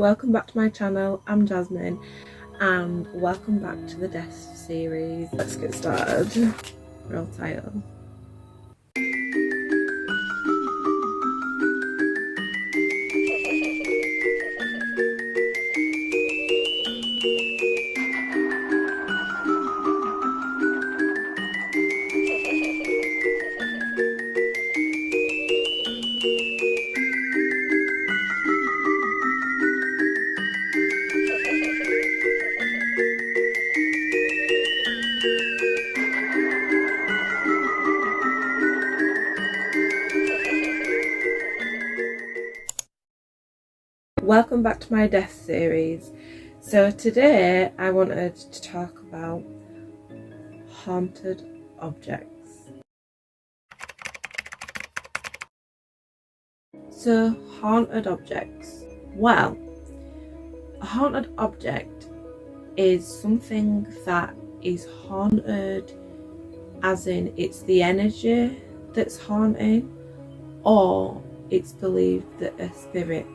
welcome back to my channel. I'm Jasmine and welcome back to the death series. Let's get started. Roll title. Welcome back to my death series. So today I wanted to talk about haunted objects. So haunted objects. Well, a haunted object is something that is haunted, as in it's the energy that's haunting, or it's believed that a spirit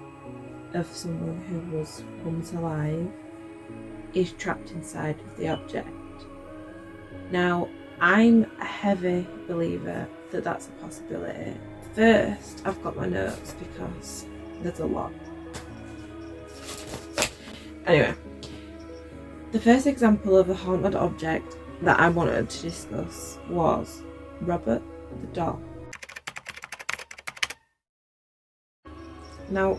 of someone who was once alive is trapped inside of the object. Now, I'm a heavy believer that that's a possibility. First, I've got my notes because there's a lot. Anyway, the first example of a haunted object that I wanted to discuss was Robert the doll. Now,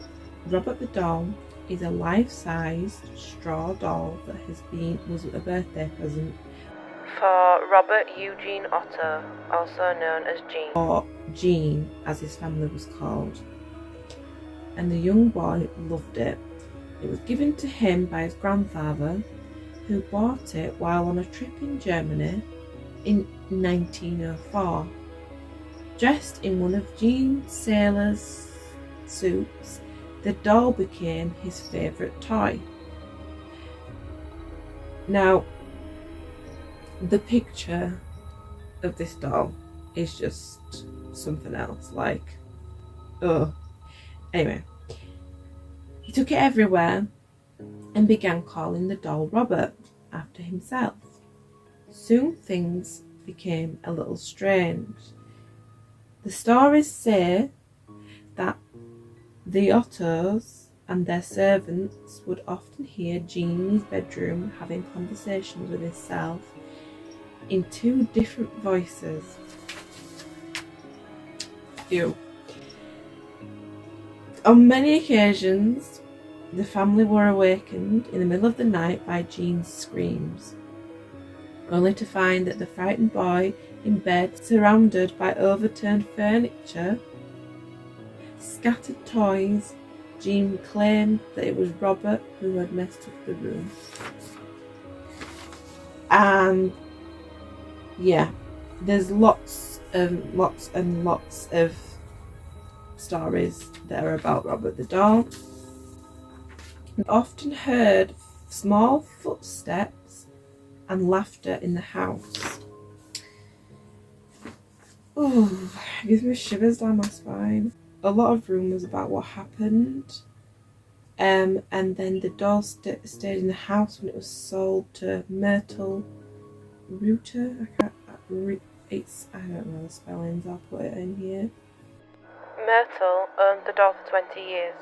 Robert the doll is a life-sized straw doll that was a birthday present for Robert Eugene Otto, also known as Gene, or Gene as his family was called, and the young boy loved it. It was given to him by his grandfather, who bought it while on a trip in Germany in 1904. Dressed in one of Gene's sailor's suits, the doll became his favourite toy. Now, the picture of this doll is just something else, like, oh. Anyway, he took it everywhere and began calling the doll Robert after himself. Soon things became a little strange. The stories say that the Ottos and their servants would often hear Gene in his bedroom having conversations with himself in two different voices. Ew. On many occasions, the family were awakened in the middle of the night by Gene's screams, only to find that the frightened boy in bed, surrounded by overturned furniture, scattered toys. Gene claimed that it was Robert who had messed up the room. And yeah, there's lots and lots of stories that are about Robert the doll. I often heard small footsteps and laughter in the house. Oh, it gives me shivers down my spine. A lot of rumours about what happened, and then the doll stayed in the house when it was sold to Myrtle Reuter. I don't know the spellings, I'll put it in here. Myrtle owned the doll for 20 years,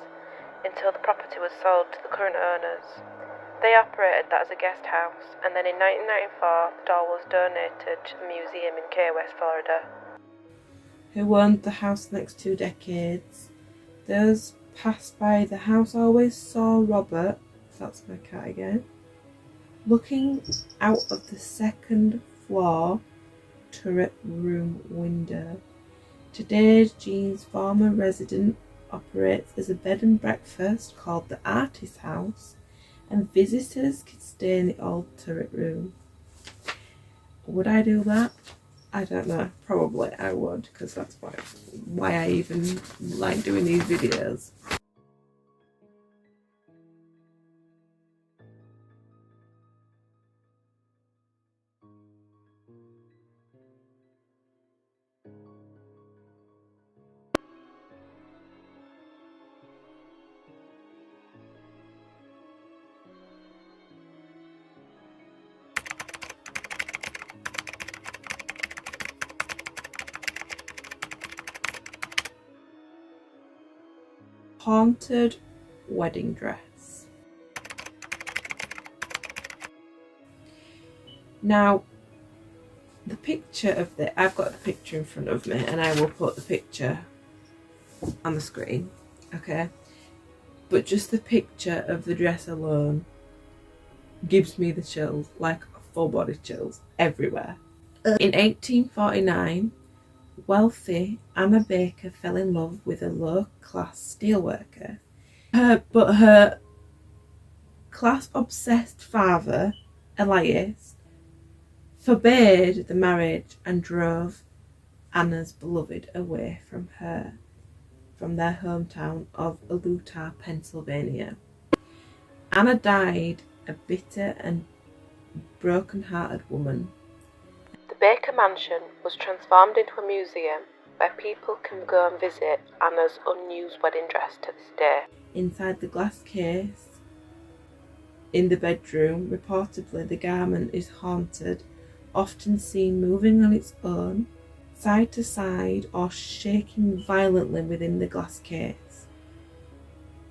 until the property was sold to the current owners. They operated that as a guest house, and then in 1994 the doll was donated to the museum in Key West, Florida. Who owned the house the next 2 decades. Those passed by the house always saw Robert, that's my cat again, looking out of the second floor turret room window. Today, Gene's former residence operates as a bed and breakfast called the Artist House, and visitors can stay in the old turret room. Would I do that? I don't know. Probably I would, because that's why I even like doing these videos. haunted wedding dress. Now, the picture of I've got the picture in front of me, and I will put the picture on the screen, okay? But just the picture of the dress alone gives me the chills, like full body chills everywhere. In 1849, wealthy Anna Baker fell in love with a low-class steelworker. But her class-obsessed father, Elias, forbade the marriage and drove Anna's beloved away from their hometown of Alutah, Pennsylvania. Anna died a bitter and broken-hearted woman. The Baker Mansion was transformed into a museum where people can go and visit Anna's unused wedding dress to this day. Inside the glass case in the bedroom, reportedly the garment is haunted, often seen moving on its own, side to side, or shaking violently within the glass case.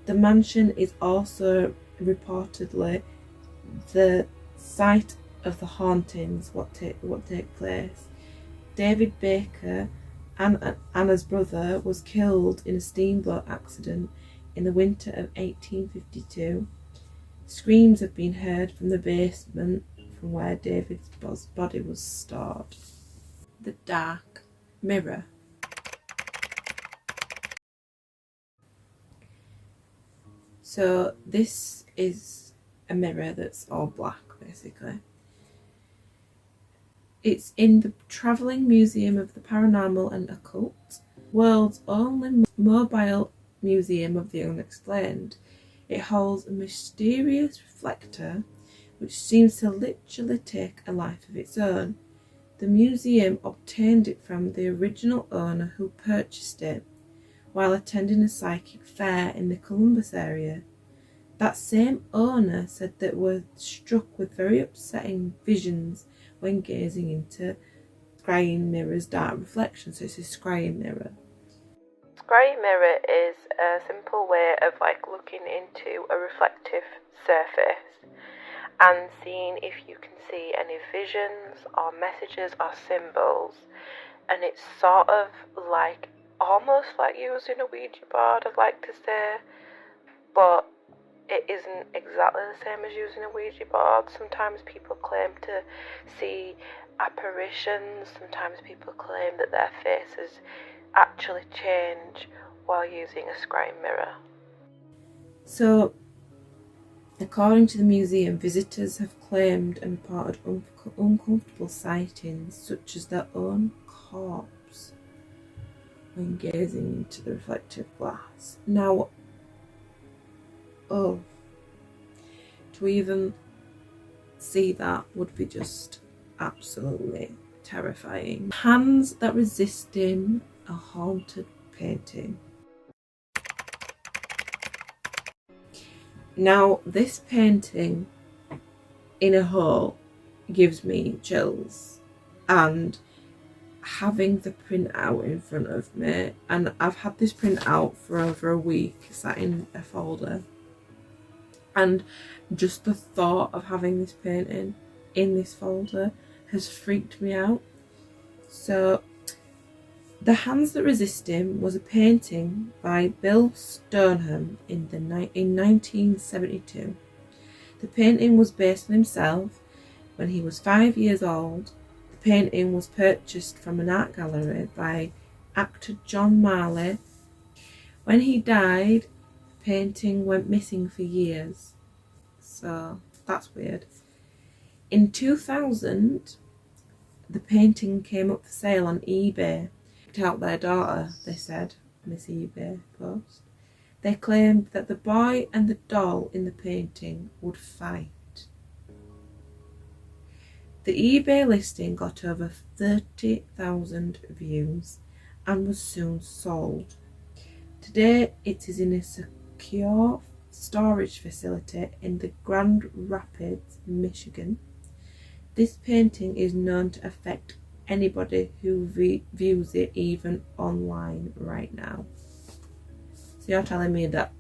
The mansion is also reportedly the site of the hauntings what take place. David Baker, Anna's brother, was killed in a steamboat accident in the winter of 1852. Screams have been heard from the basement from where David's body was stored. The dark mirror. So this is a mirror that's all black, basically. It's in the Travelling Museum of the Paranormal and Occult, world's only mobile museum of the unexplained. It holds a mysterious reflector which seems to literally take a life of its own. The museum obtained it from the original owner, who purchased it while attending a psychic fair in the Columbus area. That same owner said that were struck with very upsetting visions when gazing into scrying mirror's dark reflection. So it's a scrying mirror. Scrying mirror is a simple way of looking into a reflective surface and seeing if you can see any visions or messages or symbols, and it's sort of almost like using a Ouija board, I'd like to say, but it isn't exactly the same as using a Ouija board. Sometimes people claim to see apparitions, sometimes people claim that their faces actually change while using a scrying mirror. So, according to the museum, visitors have claimed and reported uncomfortable sightings such as their own corpse when gazing into the reflective glass. Now, to even see that would be just absolutely terrifying. Hands that resisting a haunted painting. Now, this painting in a whole gives me chills, and having the print out in front of me, and I've had this print out for over a week, sat in a folder, and just the thought of having this painting in this folder has freaked me out. So, The Hands That Resist Him was a painting by Bill Stoneham in 1972. The painting was based on himself when he was 5 years old. The painting was purchased from an art gallery by actor John Marley. When he died, the painting went missing for years. So that's weird. In 2000, the painting came up for sale on eBay. Out their daughter, they said, on this eBay post. They claimed that the boy and the doll in the painting would fight. The eBay listing got over 30,000 views and was soon sold. Today it is in a secure storage facility in the Grand Rapids, Michigan. This painting is known to affect anybody who views it, even online right now. So So you're telling me that...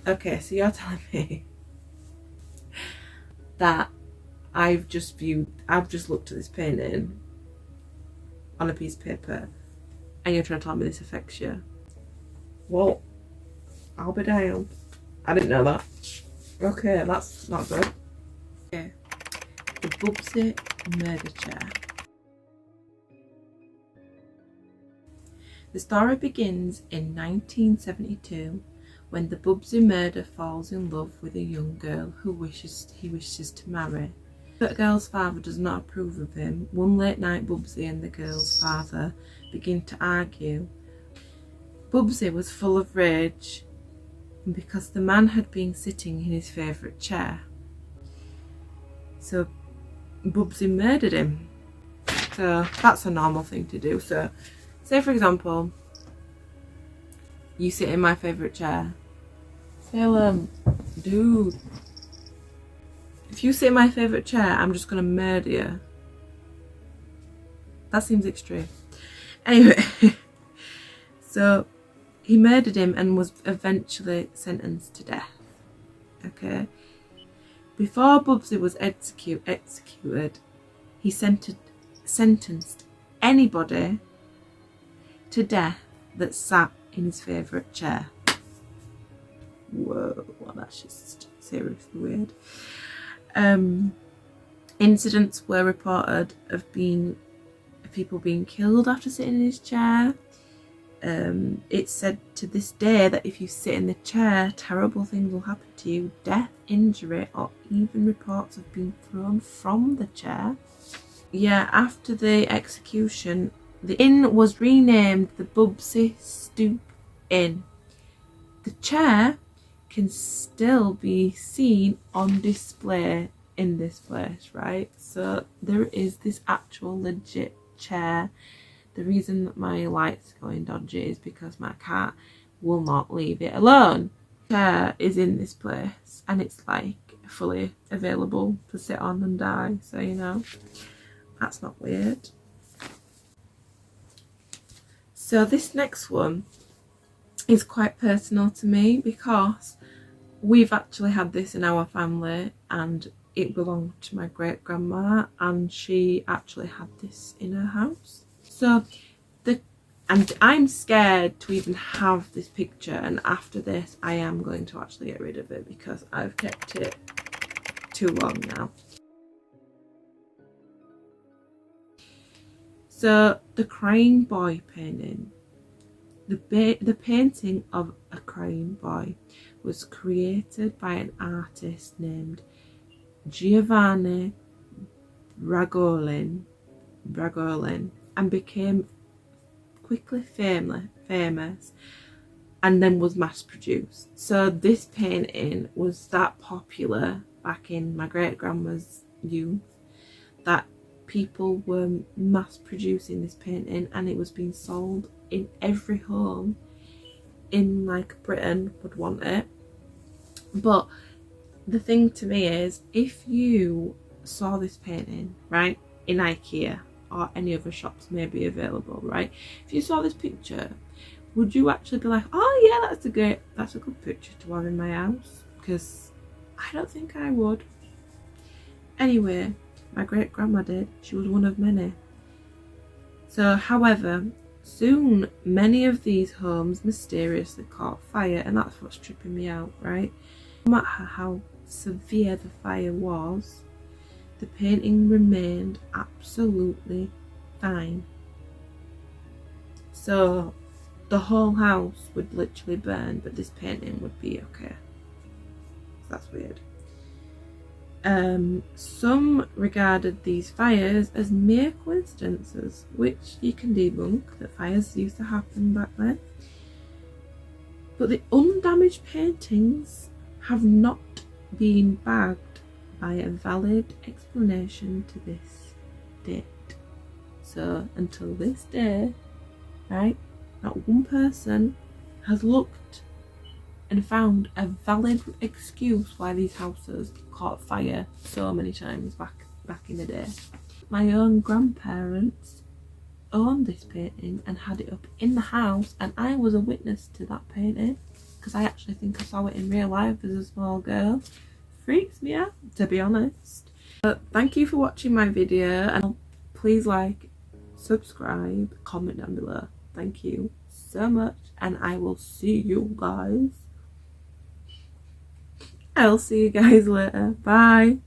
Okay, so you're telling me that I've just looked at this painting on a piece of paper and you're trying to tell me this affects you? Well, I'll be damned. I didn't know that. Okay, that's not good. Okay, the Bubba murder chair. The story begins in 1972 when the Bubba murderer falls in love with a young girl who he wishes to marry. But the girl's father does not approve of him. One late night, Bubba and the girl's father begin to argue. Bubba was full of rage because the man had been sitting in his favourite chair. So Bubba murdered him. So that's a normal thing to do. So say for example, you sit in my favourite chair. Say, dude, if you sit in my favourite chair, I'm just going to murder you. That seems extreme. Anyway, so he murdered him and was eventually sentenced to death. Okay. Before Bubba was executed, he sentenced anybody to death that sat in his favourite chair. Whoa, well, that's just seriously weird. Incidents were reported of people being killed after sitting in his chair. It's said to this day that if you sit in the chair, terrible things will happen to you. Death, injury, or even reports of being thrown from the chair. Yeah, after the execution, the inn was renamed the Bubba Stoop Inn. The chair can still be seen on display in this place, right? So there is this actual legit chair. The reason that my light's going dodgy is because my cat will not leave it alone. The chair is in this place and it's like fully available to sit on and die, so you know, that's not weird. So this next one is quite personal to me because we've actually had this in our family and it belonged to my great grandma and she actually had this in her house. So and I'm scared to even have this picture, and after this I am going to actually get rid of it because I've kept it too long now. So the crying boy painting. The painting of a crying boy was created by an artist named Giovanni Bragolin and became quickly famous and then was mass produced. So this painting was that popular back in my great grandma's youth that people were mass producing this painting and it was being sold in every home in like Britain would want it. But the thing to me is, if you saw this painting right in IKEA or any other shops may be available, right, if you saw this picture, would you actually be like, oh yeah, that's a good picture to have in my house? Because I don't think I would. Anyway, my great grandma did. She was one of many. So however, soon many of these homes mysteriously caught fire, and that's what's tripping me out, right? No matter how severe the fire was, the painting remained absolutely fine. So the whole house would literally burn, but this painting would be okay. That's weird. Some regarded these fires as mere coincidences, which you can debunk, that fires used to happen back then. But the undamaged paintings have not been bagged by a valid explanation to this date. So until this day, right, not one person has looked and found a valid excuse why these houses caught fire so many times back in the day. My own grandparents owned this painting and had it up in the house, and I was a witness to that painting because I actually think I saw it in real life as a small girl. Freaks me out, to be honest. But thank you for watching my video, and please like, subscribe, comment down below. Thank you so much, and I will see you guys. I'll see you guys later. Bye.